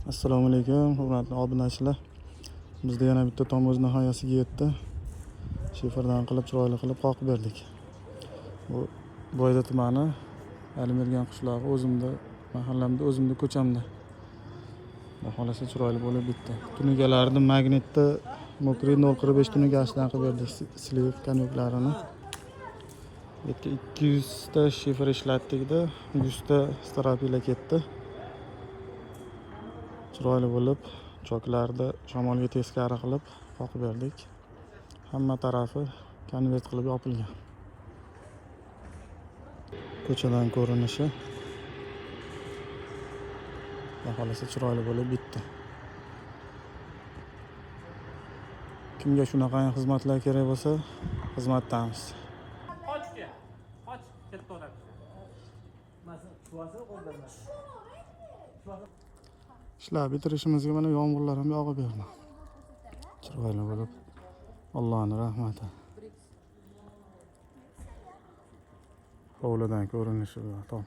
Assalomu alaykum, hurmatli obunachilar. Bizda yana bitta tom o'z nihoyasiga yetdi. Shiferdan qilib, chiroyli qilib qoqib berdik. Bu Boyda tumani, Alimirgan qishlog'i, o'zimda mahallamda, o'zimda ko'chamda. Xohlasa chiroyli bo'lib bitdi. Tunugalarni magnitda Mokri 0.5 tunugasidan qilib berdik, sliv kanyuklarini. Bu yerga 200 ta shifer ishlatdik-da, 100 ta stropila ketdi. Chiroyli bo'lib, choklarni shamolga teskari qilib qoqib berdik. Hamma tarafi konvert qilib yopilgan. Ko'chadan ko'rinishi. Xohlasa chiroyli bo'lib bitdi. Kimga shunaqa xizmatlar kerak bo'lsa, xizmatdamiz. Ishlab bitirishimizga mana yomg'irlar ham yog'ib berdi. Chiroyli bo'lib, Allohning rahmati. Hovlidan ko'rinishi bu tom.